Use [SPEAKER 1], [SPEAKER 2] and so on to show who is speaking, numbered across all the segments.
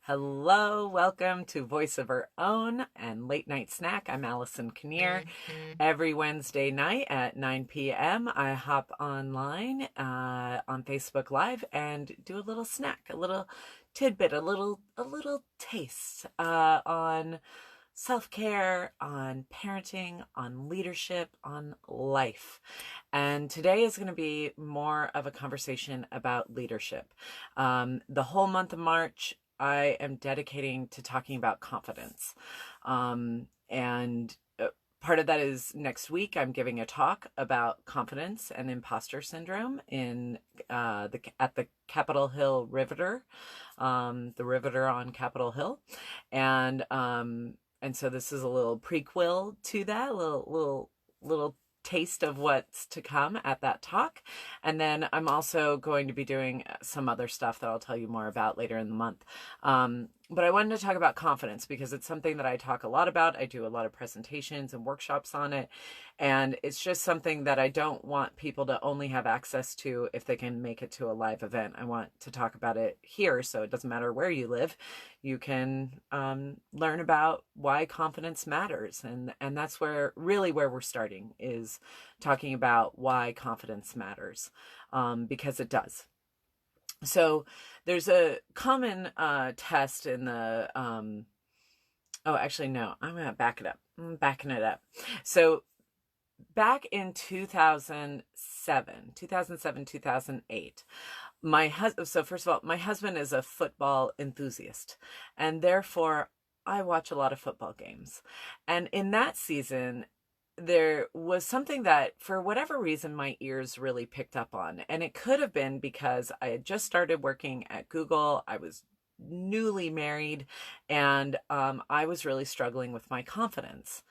[SPEAKER 1] Hello, welcome to Voice of Her Own and Late Night Snack. I'm Allison Kinnear. Every Wednesday night at 9 p.m., I hop online on Facebook Live and do a little snack, a little tidbit, a little taste on self-care, on parenting, on leadership, on life. And today is going to be more of a conversation about leadership. The whole month of March, I am dedicating to talking about confidence. And part of that is next week, I'm giving a talk about confidence and imposter syndrome at the Capitol Hill Riveter, the Riveter on Capitol Hill. And so this is a little prequel to that, a little taste of what's to come at that talk. And then I'm also going to be doing some other stuff that I'll tell you more about later in the month. But I wanted to talk about confidence because it's something that I talk a lot about. I do a lot of presentations and workshops on it. And it's just something that I don't want people to only have access to if they can make it to a live event. I want to talk about it here, so it doesn't matter where you live. You can learn about why confidence matters. And that's where we're starting, is talking about why confidence matters, because it does. So there's a common test in the, actually, no, I'm going to back it up. I'm backing it up. So back in 2007, 2008, so first of all, my husband is a football enthusiast, and therefore I watch a lot of football games. And in that season, there was something that, for whatever reason, my ears really picked up on. And it could have been because I had just started working at Google. I was newly married, and I was really struggling with my confidence.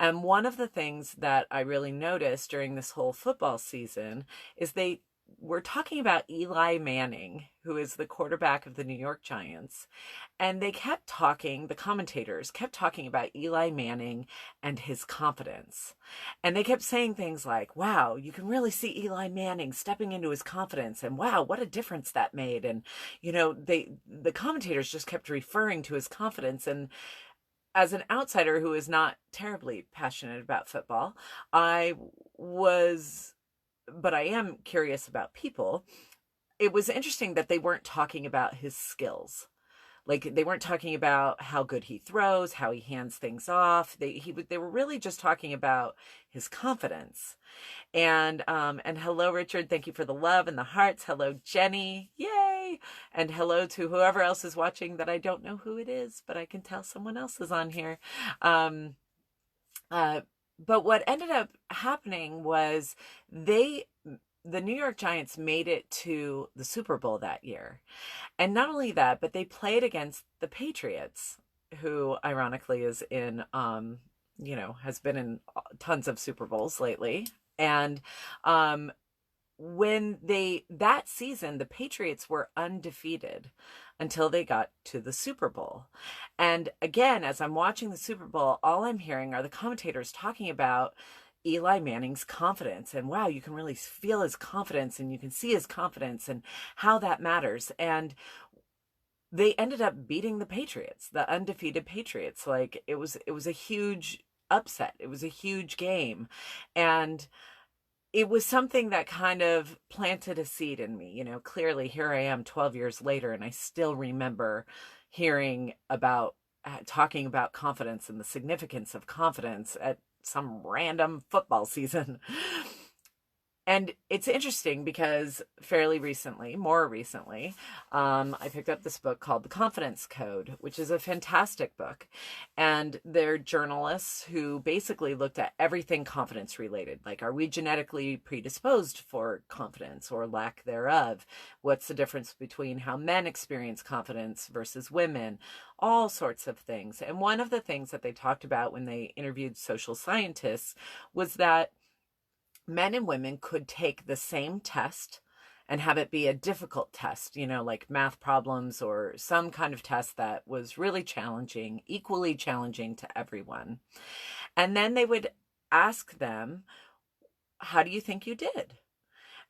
[SPEAKER 1] And one of the things that I really noticed during this whole football season is they were talking about Eli Manning, who is the quarterback of the New York Giants. And they kept talking, the commentators kept talking about Eli Manning and his confidence. And they kept saying things like, wow, you can really see Eli Manning stepping into his confidence. And wow, what a difference that made. And, the commentators just kept referring to his confidence. And as an outsider who is not terribly passionate about football, but I am curious about people. It was interesting that they weren't talking about his skills. Like, they weren't talking about how good he throws, how he hands things off. They were really just talking about his confidence. And hello, Richard. Thank you for the love and the hearts. Hello, Jenny. Yay. And hello to whoever else is watching that I don't know who it is, but I can tell someone else is on here. But what ended up happening was the New York Giants made it to the Super Bowl that year. And not only that, but they played against the Patriots, who ironically is has been in tons of Super Bowls lately. And that season, the Patriots were undefeated until they got to the Super Bowl. And again, as I'm watching the Super Bowl, all I'm hearing are the commentators talking about Eli Manning's confidence. And wow, you can really feel his confidence, and you can see his confidence and how that matters. And they ended up beating the Patriots, the undefeated Patriots. Like, it was a huge upset. It was a huge game. And it was something that kind of planted a seed in me. Clearly here I am 12 years later, and I still remember talking about confidence and the significance of confidence at some random football season. And it's interesting because more recently, I picked up this book called The Confidence Code, which is a fantastic book. And they're journalists who basically looked at everything confidence related. Like, are we genetically predisposed for confidence or lack thereof? What's the difference between how men experience confidence versus women? All sorts of things. And one of the things that they talked about when they interviewed social scientists was that men and women could take the same test and have it be a difficult test, like math problems or some kind of test that was really challenging, equally challenging to everyone. And then they would ask them, how do you think you did?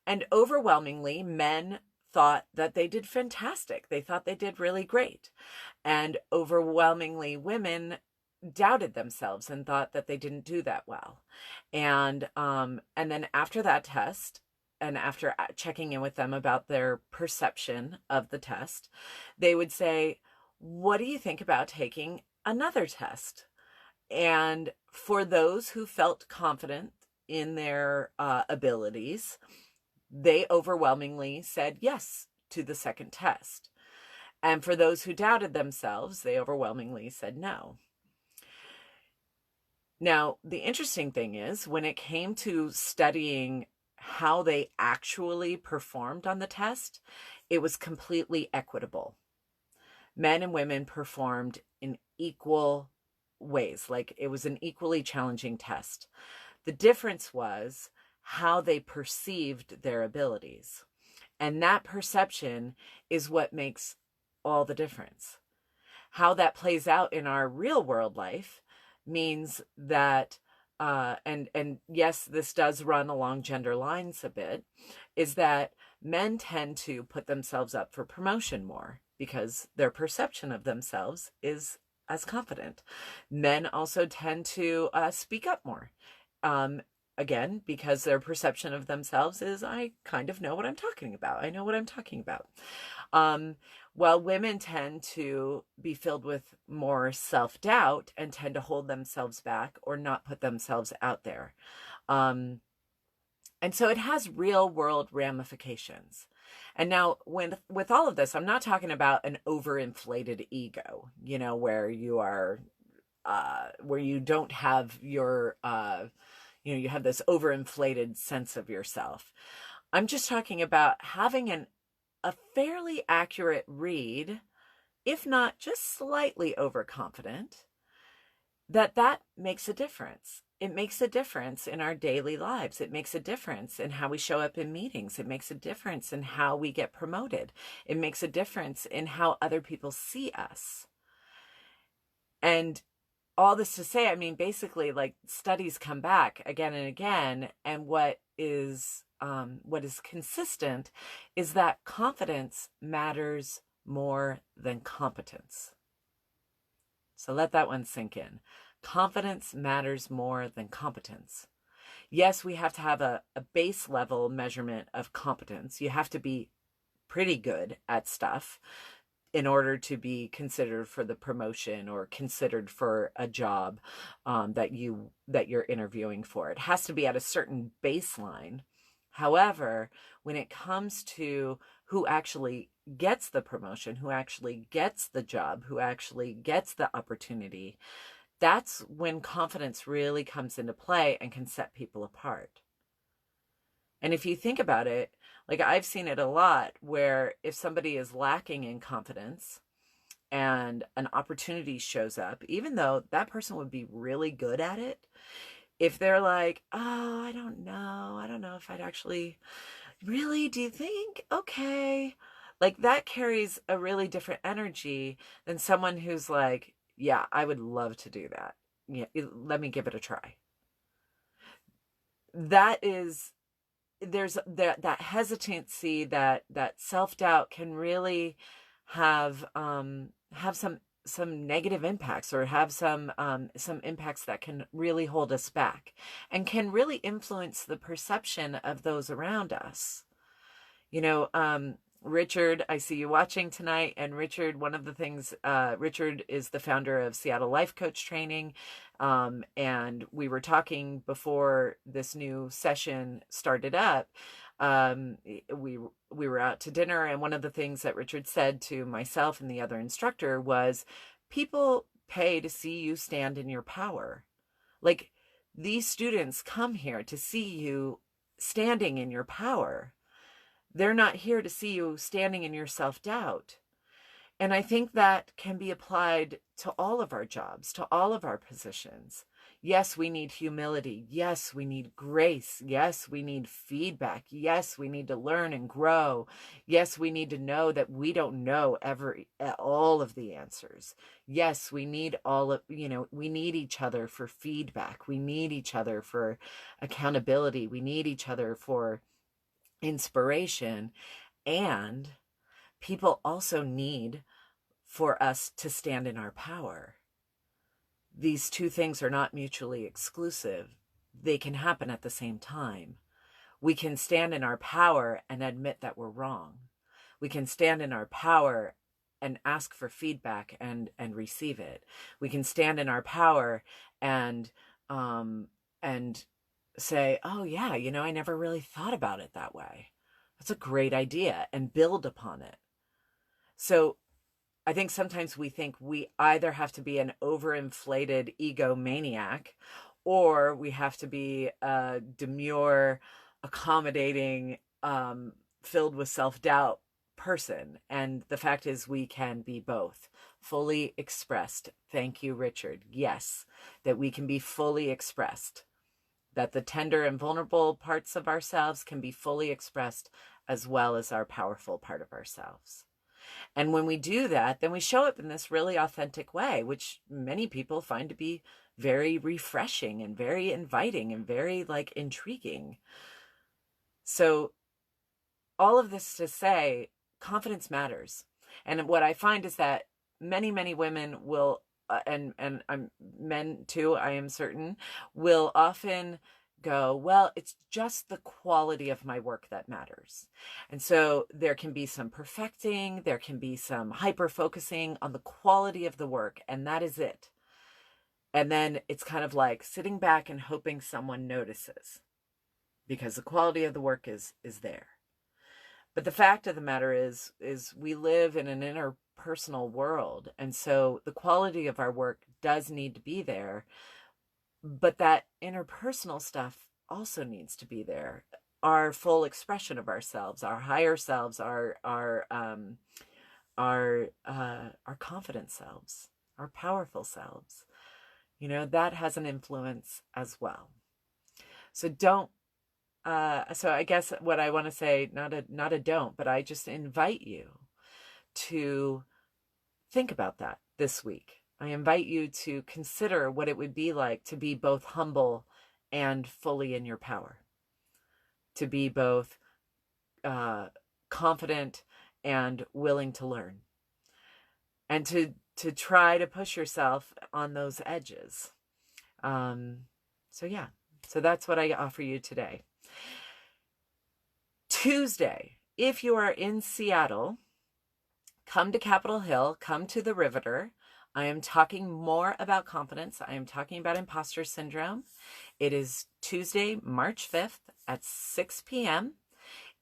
[SPEAKER 1] And overwhelmingly, men thought that they did fantastic. They thought they did really great. And overwhelmingly, women doubted themselves and thought that they didn't do that well. And then after that test, and after checking in with them about their perception of the test, they would say, "What do you think about taking another test?" And for those who felt confident in their abilities, they overwhelmingly said yes to the second test. And for those who doubted themselves, they overwhelmingly said no. Now, the interesting thing is, when it came to studying how they actually performed on the test, it was completely equitable. Men and women performed in equal ways, like it was an equally challenging test. The difference was how they perceived their abilities. And that perception is what makes all the difference. How that plays out in our real world life means that, and yes, this does run along gender lines a bit, is that men tend to put themselves up for promotion more because their perception of themselves is as confident. Men also tend to speak up more. Again, because their perception of themselves is, I kind of know what I'm talking about. I know what I'm talking about. While women tend to be filled with more self-doubt and tend to hold themselves back or not put themselves out there. And so it has real world ramifications. And now with all of this, I'm not talking about an overinflated ego, where you are, where you don't have your, you have this overinflated sense of yourself. I'm just talking about having a fairly accurate read, if not just slightly overconfident, that makes a difference. It makes a difference in our daily lives. It makes a difference in how we show up in meetings. It makes a difference in how we get promoted. It makes a difference in how other people see us. And all this to say, I mean, basically, like, studies come back again and again, and what is consistent is that confidence matters more than competence. So let that one sink in. Confidence matters more than competence. Yes, we have to have a base level measurement of competence. You have to be pretty good at stuff in order to be considered for the promotion or considered for a job that you're interviewing for. It has to be at a certain baseline. However, when it comes to who actually gets the promotion, who actually gets the job, who actually gets the opportunity, that's when confidence really comes into play and can set people apart. And if you think about it, like, I've seen it a lot where if somebody is lacking in confidence and an opportunity shows up, even though that person would be really good at it, if they're like, "Oh, I don't know if I'd actually, really, do you think? Okay." Like, that carries a really different energy than someone who's like, "Yeah, I would love to do that. Yeah, let me give it a try." There's that hesitancy, that self-doubt can really have some negative impacts, or have some impacts that can really hold us back and can really influence the perception of those around us. Richard, I see you watching tonight. And Richard, one of the things, Richard is the founder of Seattle Life Coach Training. And we were talking before this new session started up. We were out to dinner, and one of the things that Richard said to myself and the other instructor was, people pay to see you stand in your power. Like, these students come here to see you standing in your power. They're not here to see you standing in your self-doubt. And I think that can be applied to all of our jobs, to all of our positions. Yes, we need humility. Yes, we need grace. Yes, we need feedback. Yes, we need to learn and grow. Yes, we need to know that we don't know all of the answers. Yes, we need we need each other for feedback. We need each other for accountability. We need each other for inspiration. And people also need for us to stand in our power. These two things are not mutually exclusive. They can happen at the same time. We can stand in our power and admit that we're wrong. We can stand in our power and ask for feedback and receive it. We can stand in our power and say, oh yeah, I never really thought about it that way. That's a great idea, and build upon it. So I think sometimes we think we either have to be an overinflated egomaniac, or we have to be a demure, accommodating, filled with self-doubt person. And the fact is, we can be both. Fully expressed. Thank you, Richard. Yes, that we can be fully expressed. That the tender and vulnerable parts of ourselves can be fully expressed, as well as our powerful part of ourselves. And when we do that, then we show up in this really authentic way, which many people find to be very refreshing and very inviting and very intriguing. So all of this to say, confidence matters. And what I find is that many, many women will, and men too, I am certain, will often go, well, it's just the quality of my work that matters. And so there can be some perfecting, there can be some hyper focusing on the quality of the work, and that is it. And then it's kind of like sitting back and hoping someone notices, because the quality of the work is there. But the fact of the matter is we live in an interpersonal world, and so the quality of our work does need to be there. But that interpersonal stuff also needs to be there. Our full expression of ourselves, our higher selves, our confident selves, our powerful selves. That has an influence as well. So don't. So I guess what I want to say, not a don't, but I just invite you to think about that this week. I invite you to consider what it would be like to be both humble and fully in your power, to be both confident and willing to learn, and to try to push yourself on those edges. So that's what I offer you today. Tuesday, if you are in Seattle, come to Capitol Hill, come to the Riveter. I am talking more about confidence. I am talking about imposter syndrome. It is Tuesday, March 5th at 6 p.m.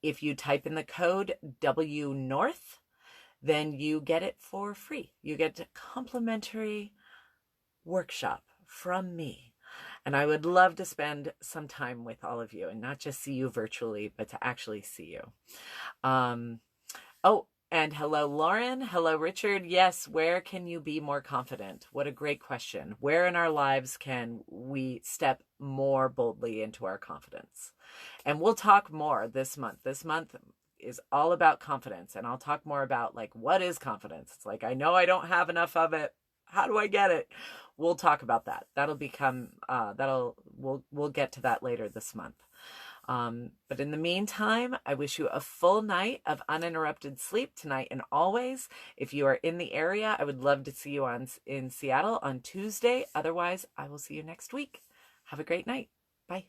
[SPEAKER 1] If you type in the code WNORTH, then you get it for free. You get a complimentary workshop from me. And I would love to spend some time with all of you, and not just see you virtually, but to actually see you. And hello, Lauren. Hello, Richard. Yes, where can you be more confident? What a great question. Where in our lives can we step more boldly into our confidence? And we'll talk more this month. This month is all about confidence, and I'll talk more about what is confidence. It's I know I don't have enough of it. How do I get it? We'll talk about that. That'll become, we'll get to that later this month. But in the meantime, I wish you a full night of uninterrupted sleep tonight and always. If you are in the area, I would love to see you in Seattle on Tuesday. Otherwise, I will see you next week. Have a great night. Bye.